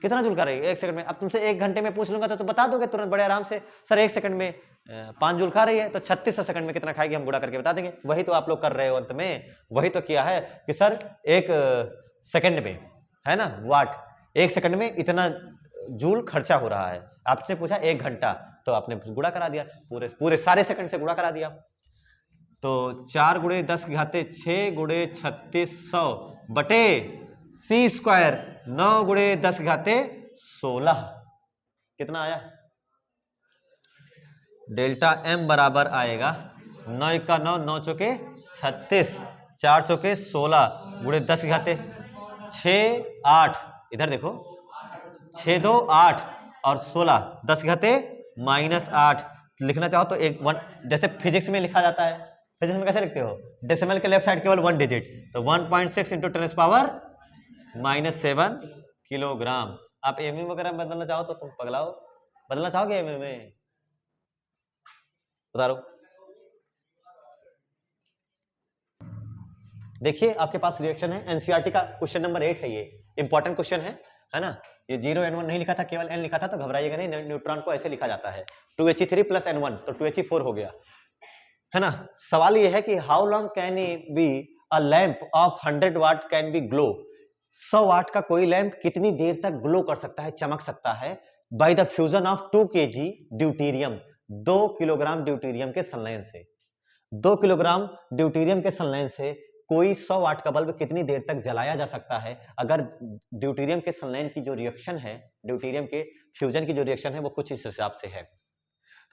कितना जूल खा रही है 1 सेकंड में। अब तुमसे 1 घंटे में पूछ लूंगा तो बता दोगे तुरंत बड़े आराम से, सर 1 सेकंड में 5 जूल खा रही है, तो 3600 सेकंड में कितना खाएगी हम गुणा करके बता देंगे। वही तो आप लोग कर रहे हो अंत में, वही तो किया है कि सर 1 सेकंड में, है ना, वाट 1 सेकंड में इतना जूल खर्चा हो रहा है। आपसे पूछा 1 घंटा, तो आपने गुणा करा दिया, पूरे सारे सेकंड से गुणा करा दिया। तो 4 गुणे 10 घाते 6 गुणे 3600 बटे सी स्क्वायर 9 गुणे 10 घाते 16, कितना आया, डेल्टा एम बराबर आएगा 9 का 9, 9 चौके 36, 4 चौके 16 गुणे 10 घाते 6 8, इधर देखो 6 2 8 और 16 10 घाते -8। लिखना चाहो तो एक 1, जैसे फिजिक्स में लिखा जाता है, फिजिक्स में कैसे लिखते हो, डेसिमल के लेफ्ट साइड केवल 1 डिजिट, तो 1.6 × 10⁻⁻7 किलोग्राम। आप एमयू वगैरह बदलना चाहो तो तुम पगलाओ, बदलना चाहोगे एमयू में, उतारो। देखिए आपके पास रिएक्शन है, एनसीईआरटी का क्वेश्चन नंबर 8 है, ये इंपॉर्टेंट क्वेश्चन है ना। ये 0 N1 नहीं लिखा था, केवल N लिखा था, तो घबराइएगा नहीं, न्यूट्रॉन को ऐसे लिखा जाता है 2He3 + N1, तो 2He4 हो गया, है ना। सवाल ये है कि how long can be a lamp of 100 what can be glow, 100 वाट का कोई लैंप कितनी देर तक ग्लो कर सकता है, चमक सकता है, by the fusion of 2 kg deuterium, 2 kilogram deuterium के संलयन से। 2 किलोग्राम ड्यूटीरियम के संलयन से कोई 100 वाट का बल्ब कितनी देर तक जलाया जा सकता है, अगर ड्यूटीरियम के संलयन की जो रिएक्शन है, ड्यूटीरियम के फ्यूजन की जो रिएक्शन है वो कुछ इस हिसाब से है।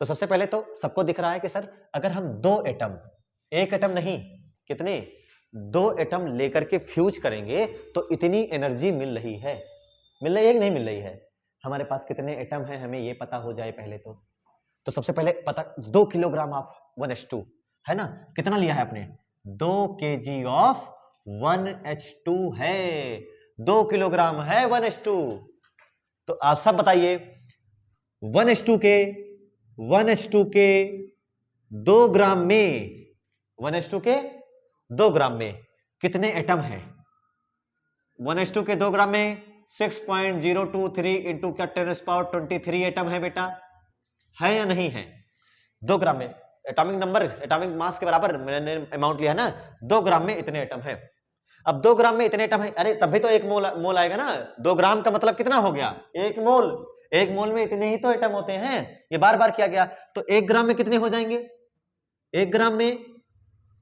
तो सबसे पहले तो सबको दिख रहा है कि सर अगर हम 2 एटम, 1 एटम नहीं, कितने, 2 एटम लेकर के फ्यूज करेंगे तो इतनी एनर्जी मिल रही है, मिल रही है कि नहीं मिल रही है। हमारे पास कितने एटम हैं हमें ये पता हो जाए पहले तो सबसे पहले पता 2 किलोग्राम ऑफ 1H2, है ना, कितना लिया है आपने, 2 kg ऑफ 1H2 है, 2 किलोग्राम है 1H2। तो आप सब बताइए 1H2 के 2 ग्राम में, 1H2 के 2 ग्राम में कितने एटम हैं, 1H2 के 2 ग्राम में 6.023 इंटू 10⁻23 एटम है बेटा, है या नहीं है, 2 ग्राम में, एटॉमिक नंबर, एटॉमिक मास के बराबर मैंने अमाउंट लिया ना, 2 ग्राम में इतने एटम है। अब 2 ग्राम में इतने एटम है, अरे तभी तो 1 मोल आएगा ना, 2 ग्राम का मतलब कितना हो गया, 1 मोल, 1 मोल में इतने ही तो एटम होते हैं, ये बार बार किया गया। तो 1 ग्राम में कितने हो जाएंगे, 1 ग्राम में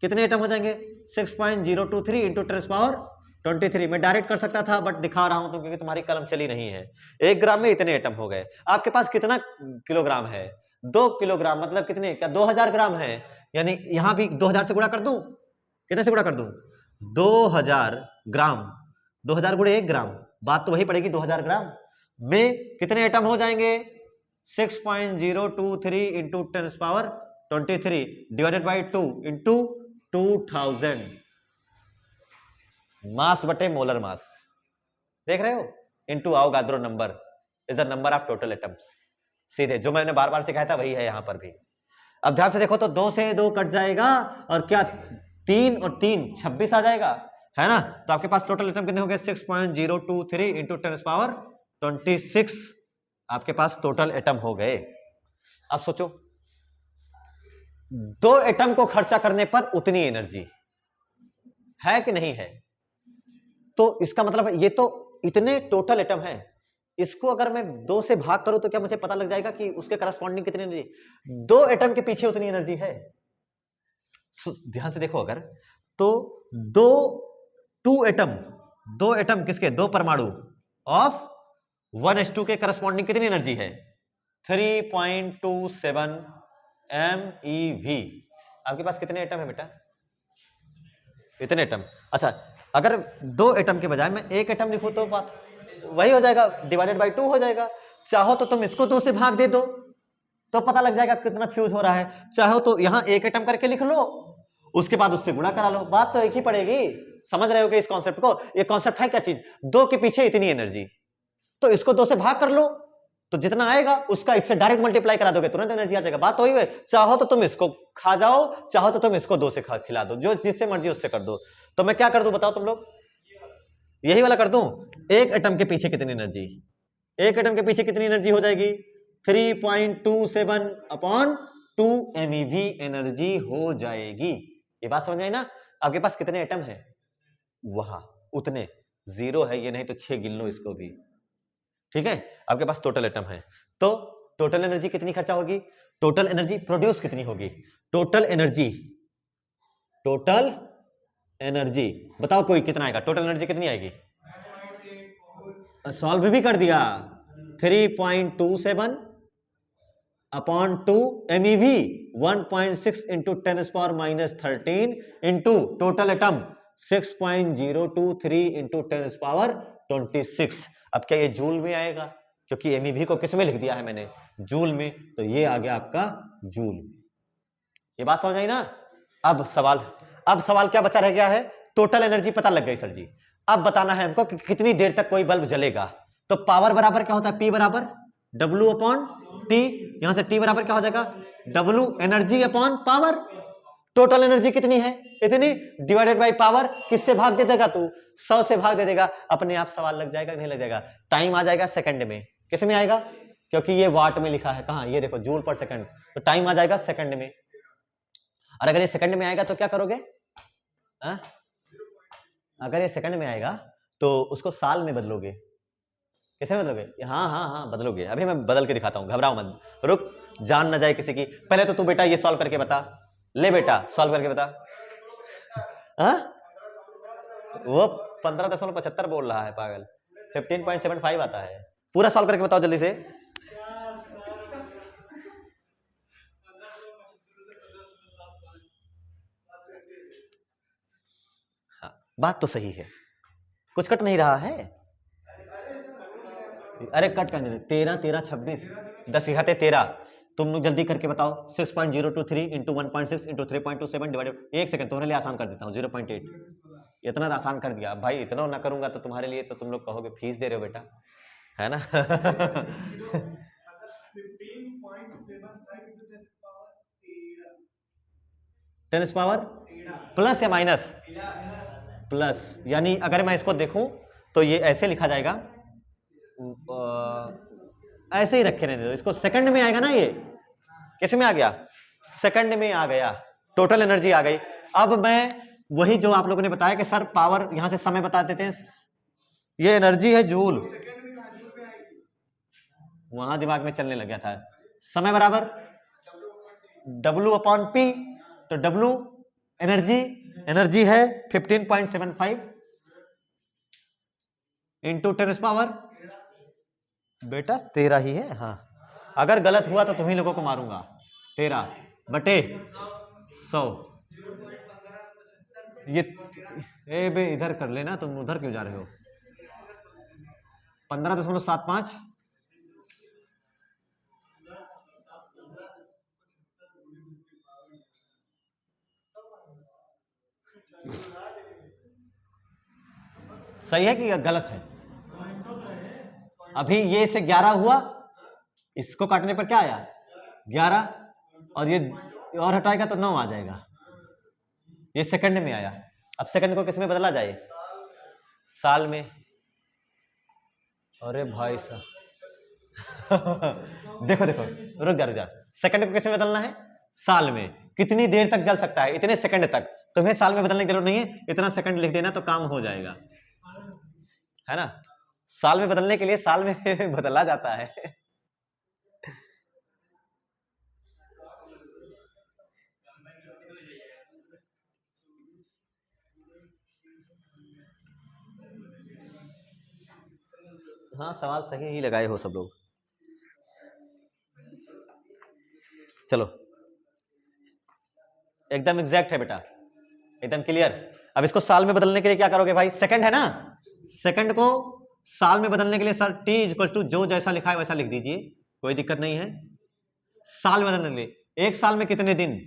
कितने एटम हो जाएंगे, 6.023 इंटू 10⁻23। मैं डायरेक्ट कर सकता था बट दिखा रहा हूं तो क्योंकि तुम्हारी कलम चली नहीं है। 1 ग्राम में इतने एटम हो गए। आपके पास कितना किलोग्राम है, 2 किलोग्राम मतलब कितने, क्या 2000 ग्राम है, यानी यहां भी 2000 से गुणा कर दूं, कितने से गुणा कर दूं, 2000 ग्राम, 2000 गुणे 1 ग्राम, बात तो वही पड़ेगी, 2000 ग्राम में कितने एटम हो जाएंगे, 6.023 इंटू 10⁻23 डिवाइडेड बाई 2 इंटू 2000, मास बटे मोलर मास, देख रहे हो, into Avogadro number is the number of total atoms. सीधे जो मैंने बार बार सिखाया था वही है यहां पर भी। अब ध्यान से देखो तो 2 से 2 कट जाएगा और क्या 3 और 3 26 आ जाएगा, है ना। तो आपके पास टोटल एटम कितने हो गए 6.023 इंटू 10⁻26 आपके पास टोटल एटम हो गए। अब सोचो 2 एटम को खर्चा करने पर उतनी एनर्जी है कि नहीं है, तो इसका मतलब ये तो इतने टोटल एटम है, इसको अगर मैं 2 से भाग करूं तो क्या मुझे पता लग जाएगा कि उसके करस्पॉन्डिंग कितनी एनर्जी, 2 एटम के पीछे उतनी एनर्जी है। ध्यान से देखो अगर तो दो एटम किसके, 2 परमाणु ऑफ 1s2 के करस्पॉन्डिंग कितनी एनर्जी है 3.27 MeV। आपके पास कितने एटम है बेटा, इतने एटम। अच्छा अगर 2 एटम के बजाय मैं 1 एटम लिखूं तो बात वही हो जाएगा, डिवाइडेड बाय 2 हो जाएगा। चाहो तो तुम इसको 2 से भाग दे दो तो पता लग जाएगा कितना फ्यूज हो रहा है, चाहो तो यहां 1 एटम करके लिख लो, उसके बाद उससे गुणा करा लो, बात तो एक ही पड़ेगी। समझ रहे हो कि इस कॉन्सेप्ट को, ये कॉन्सेप्ट है क्या चीज, 2 के पीछे इतनी एनर्जी, तो इसको 2 से भाग कर लो तो जितना आएगा उसका इससे डायरेक्ट मल्टीप्लाई करा दोगे तुरंत एनर्जी आ जाएगा, बात तो वही है। चाहो तो तुम इसको खा जाओ, चाहो तो तुम इसको 2 से खिला दो, जो जिससे मर्जी उससे कर दो। तो मैं क्या कर दूं बताओ तुम लोग, यही वाला कर दूं, 1 एटम के पीछे कितनी एनर्जी, 1 एटम के पीछे कितनी एनर्जी हो जाएगी 3.27 अपॉन 2 MeV एनर्जी हो जाएगी। ये बात समझ में आई ना। आपके पास कितने एटम है वहां उतने, 0 है ये नहीं तो 6 गिन लो इसको भी, ठीक है। आपके पास टोटल एटम है तो टोटल एनर्जी कितनी खर्चा होगी, टोटल एनर्जी प्रोड्यूस कितनी होगी, टोटल एनर्जी बताओ कोई कितना आएगा, टोटल एनर्जी कितनी आएगी, सॉल्व भी कर दिया 3.27 upon 2 MeV 1.6 into 10⁻13 into total atom 6.023 into 10⁻26। अब क्या ये जूल में आएगा, क्योंकि MeV को किस में लिख दिया है मैंने, जूल में, तो ये आ गया आपका जूल में। ये बात समझ आई ना। अब सवाल क्या बचा रह गया है, टोटल एनर्जी पता लग गई सर जी, अब बताना है हमको कि कितनी देर तक कोई बल्ब जलेगा। तो पावर बराबर क्या होता है, P बराबर W अपॉन T, यहां से T बराबर क्या हो जाएगा W energy upon power. Total energy कितनी है इतनी, डिवाइडेड बाय पावर, किससे भाग दे देगा तू 100 से भाग दे देगा, अपने आप सवाल लग जाएगा नहीं लग जाएगा, टाइम आ जाएगा सेकंड में, किस में आएगा, क्योंकि ये वाट में लिखा है, कहां ये देखो जूल पर सेकंड, तो टाइम आ जाएगा सेकंड में। और अगर ये सेकंड में आएगा तो क्या करोगे, हा? अगर ये सेकंड में आएगा तो उसको साल में बदलोगे, कैसे बदलोगे, हाँ हाँ हाँ बदलोगे, अभी मैं बदल के दिखाता हूँ, घबराओ मत, रुक, जान ना जाए किसी की। पहले तो तू बेटा ये सॉल्व करके बता, ले बेटा सॉल्व करके बता। हाँ वो 15.75 बोल रहा है पागल, 15.75 आता है, पूरा सॉल्व करके बताओ जल्दी से। हाँ बात तो सही है, कुछ कट नहीं रहा है, अरे कट करने दे, 13 13 26 10 घाते 13, तुम लोग जल्दी करके बताओ 6.023 इंटू 1.6 इंटू 3.27 डिवाइडेड, एक सेकंड तुम्हारे लिए आसान कर देता हूँ 0.8, इतना आसान कर दिया भाई, इतना ना करूंगा तो तुम्हारे लिए तो तुम लोग कहोगे फीस दे रहे हो बेटा, है ना। 10 पावर प्लस या माइनस, प्लस, यानी अगर मैं इसको देखूं तो ये ऐसे लिखा जाएगा, ऐसे ही रखे रहने दो इसको, सेकंड में आएगा ना, ये किस में आ गया, सेकंड में आ गया, टोटल एनर्जी आ गई। अब मैं वही जो आप लोगों ने बताया कि सर पावर यहां से समय बता देते हैं, ये एनर्जी है जूल, वहां दिमाग में चलने लग गया था, समय बराबर W अपॉन P, तो W एनर्जी है 15.75 इंटू 10 पावर, बेटा 13 ही है, हाँ अगर गलत हुआ तो तुम्ही लोगों को मारूंगा, 13 बटे 100, ये ए बे इधर कर लेना, तुम उधर क्यों जा रहे हो, 15.75, सही है कि गलत है? अभी ये से 11 हुआ, इसको काटने पर क्या आया 11, और ये और हटाएगा तो 9 आ जाएगा। ये सेकंड में आया। अब सेकंड को किस में बदला जाए? साल में। अरे भाई साहब देखो देखो, रुक जा। सेकंड को किस में बदलना है? साल में। कितनी देर तक जल सकता है? इतने सेकंड तक। तुम्हें साल में बदलने की जरूरत नहीं है, इतना सेकंड लिख देना तो काम हो जाएगा, है ना। साल में बदलने के लिए साल में बदला जाता है। हाँ, सवाल सही ही लगाए हो सब लोग। चलो, एकदम एग्जैक्ट है बेटा, एकदम क्लियर। अब इसको साल में बदलने के लिए क्या करोगे भाई? सेकंड है ना, सेकंड को साल में बदलने के लिए सर टी इक्वल टू जो जैसा लिखा है वैसा लिख दीजिए, कोई दिक्कत नहीं है। साल में बदलने के लिए, एक साल में कितने दिन?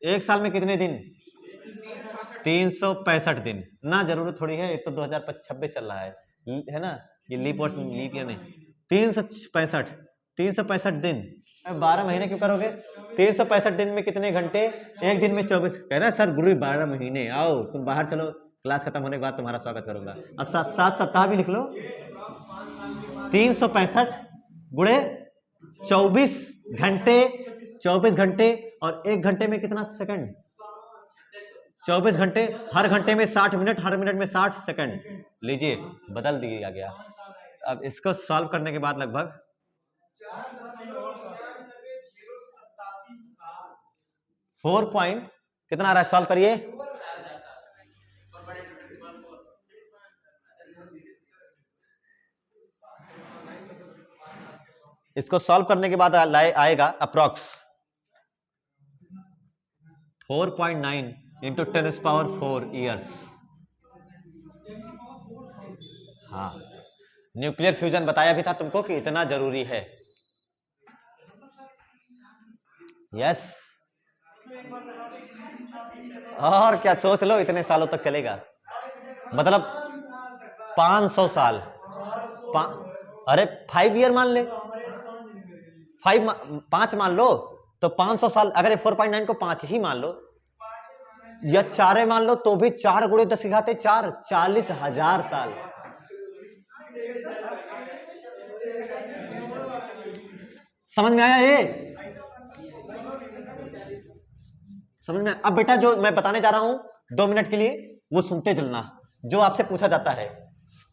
एक साल में कितने दिन? 365 दिन ना। जरूरत थोड़ी है, तो 2026 चल रहा है ना, ये लीप ईयर नहीं। 365 दिन। 12 महीने क्यों करोगे? 365 दिन में कितने घंटे? एक दिन में 24। कह रहा सर गुरु 12 महीने, आओ तुम बाहर चलो, क्लास खत्म होने के बाद तुम्हारा स्वागत करूंगा। अब 7 सप्ताह भी लिख लो। 365 गुणे 24 घंटे, 24 घंटे, और एक घंटे में कितना सेकंड? 24 घंटे, हर घंटे में 60 मिनट, हर मिनट में 60 सेकंड। लीजिए, बदल दिया गया। अब इसको सॉल्व करने के बाद लगभग 4 पॉइंट कितना आ रहा है? सॉल्व करिए। इसको सॉल्व करने के बाद आएगा अप्रॉक्स 4.9 इंटू 10⁴ ईयर्स। हाँ, न्यूक्लियर फ्यूजन बताया भी था तुमको कि इतना जरूरी है। यस, और क्या सोच लो, इतने सालों तक चलेगा, मतलब 500 साल। अरे 5 ईयर मान ले, 5 मान लो तो 500 साल। अगर 4.9 को 5 ही मान लो या 4 मान लो तो भी 4 गुणे 10 सिखाते 4, 40,000 साल। समझ में आया ये? समझ में? अब बेटा जो मैं बताने जा रहा हूं 2 मिनट के लिए, वो सुनते चलना। जो आपसे पूछा जाता है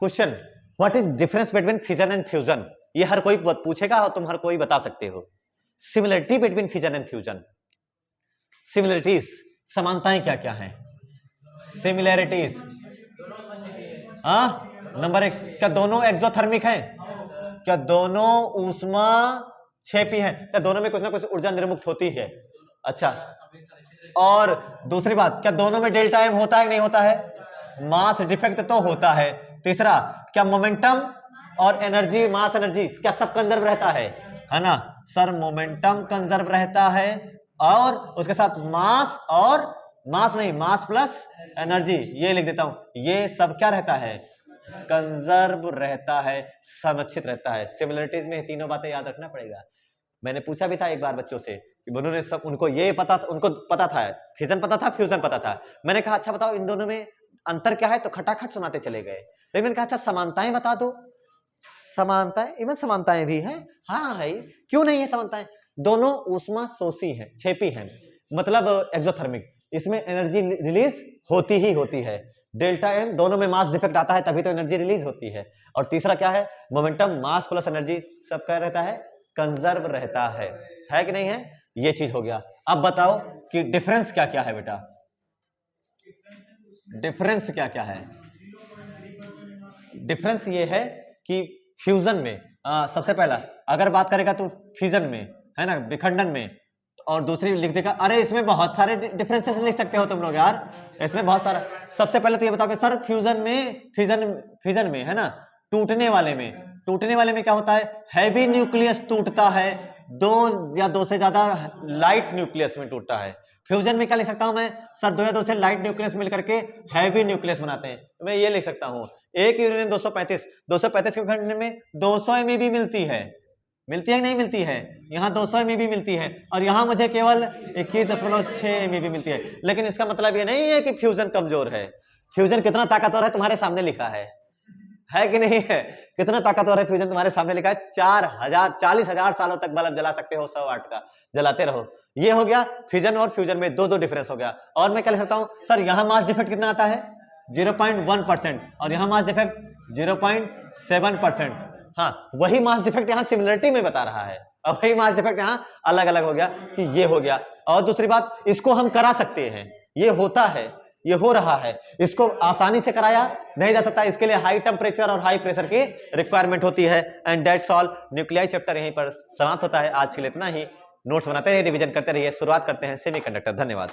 question, what is difference between fission and fusion, ये हर कोई पूछेगा और तुम हर कोई बता सकते हो। Similarity between fission and fusion, similarities, समानताएं क्या क्या हैं? सिमिलरिटीज, हाँ, नंबर 1, क्या दोनों एक्सोथर्मिक हैं? क्या दोनों ऊष्मा क्षेपी हैं? क्या दोनों में कुछ ना कुछ ऊर्जा निर्मुक्त होती है? अच्छा, और दूसरी बात, क्या दोनों में डेल्टा एम होता है नहीं होता है? मास डिफेक्ट तो होता है। तीसरा, क्या मोमेंटम और एनर्जी, मास एनर्जी, क्या सब कंजर्व रहता है ना सर? मोमेंटम कंजर्व रहता है, और उसके साथ मास, और मास नहीं, मास प्लस एनर्जी, ये लिख देता हूं, ये सब क्या रहता है? कंजर्व रहता है, संरक्षित रहता है। सिमिलरिटीज में तीनों बातें याद रखना पड़ेगा। मैंने पूछा भी था एक बार बच्चों से कि उन्होंने सब, उनको ये पता, उनको पता था, फिजन पता था, फ्यूजन पता था। मैंने कहा अच्छा बताओ इन दोनों में अंतर क्या है, तो खटाखट सुनाते चले गए। लेकिन मैंने कहा अच्छा समानताएं बता दो। समानताएं, इवन समानताएं भी हैं, हाँ है, क्यों नहीं है समानताएं? दोनों ऊष्मा शोषी हैं, क्षेपी हैं, मतलब एक्सोथर्मिक। इसमें एनर्जी रिलीज होती ही होती है, डेल्टा एम। दोनों में मास डिफेक्ट आता है तभी तो एनर्जी रिलीज होती है। और तीसरा क्या है? मोमेंटम, मास प्लस एनर्जी, सब क्या रहता है? कंजर्व रहता है कि नहीं है? ये चीज हो गया। अब बताओ कि डिफरेंस क्या क्या है बेटा? डिफरेंस क्या क्या है? डिफरेंस ये है कि फ्यूजन में सबसे पहला अगर बात करेगा तो फ्यूजन में है ना, विखंडन में, और दूसरी लिख देगा। अरे इसमें बहुत सारे डिफरेंसेस लिख सकते हो तुम लोग यार, इसमें बहुत सारा। सबसे पहले तो ये बताओ कि सर फ्यूजन में, फिजन में है ना, टूटने वाले में क्या होता है? हैवी न्यूक्लियस टूटता है, 2 या 2 से ज्यादा लाइट न्यूक्लियस में टूटता है। फ्यूजन में क्या लिख सकता हूं मैं सर, 2 या 2 से लाइट न्यूक्लियस मिलकर के हैवी न्यूक्लियस बनाते हैं। मैं ये लिख सकता हूं एक यूरेनियम 235 के खंड में 200 MeV मिलती है कि नहीं मिलती है? यहाँ 200 MeV मिलती है और यहाँ मुझे केवल 21.6 MeV मिलती है। लेकिन इसका मतलब ये नहीं है कि फ्यूजन कमजोर है। फ्यूजन कितना ताकतवर है तुम्हारे सामने लिखा है कि नहीं है? कितना ताकतवर है फ्यूजन तुम्हारे सामने लिखा है। 40,000 सालों तक बल्ब जला सकते हो, 100 वाट का जलाते रहो। ये हो गया फ्यूजन और फ्यूजन में दो डिफरेंस हो गया। और मैं क्या लिख सकता हूं सर, यहाँ मास डिफेक्ट कितना आता है 0.1% और यहाँ मास डिफेक्ट 0.7%। हाँ, वही मास डिफेक्ट यहाँ सिमिलरिटी में बता रहा है और वही मास डिफेक्ट यहाँ अलग अलग हो गया कि ये हो गया। और दूसरी बात, इसको हम करा सकते हैं, ये होता है, ये हो रहा है, इसको आसानी से कराया नहीं जा सकता। इसके लिए हाई टेम्परेचर और हाई प्रेशर की रिक्वायरमेंट होती है। And that's all, nuclei chapter यहीं पर समाप्त होता है। आज के लिए इतना ही। नोट्स बनाते रहिए, रिवीजन करते रहिए। शुरुआत करते हैं सेमीकंडक्टर। धन्यवाद।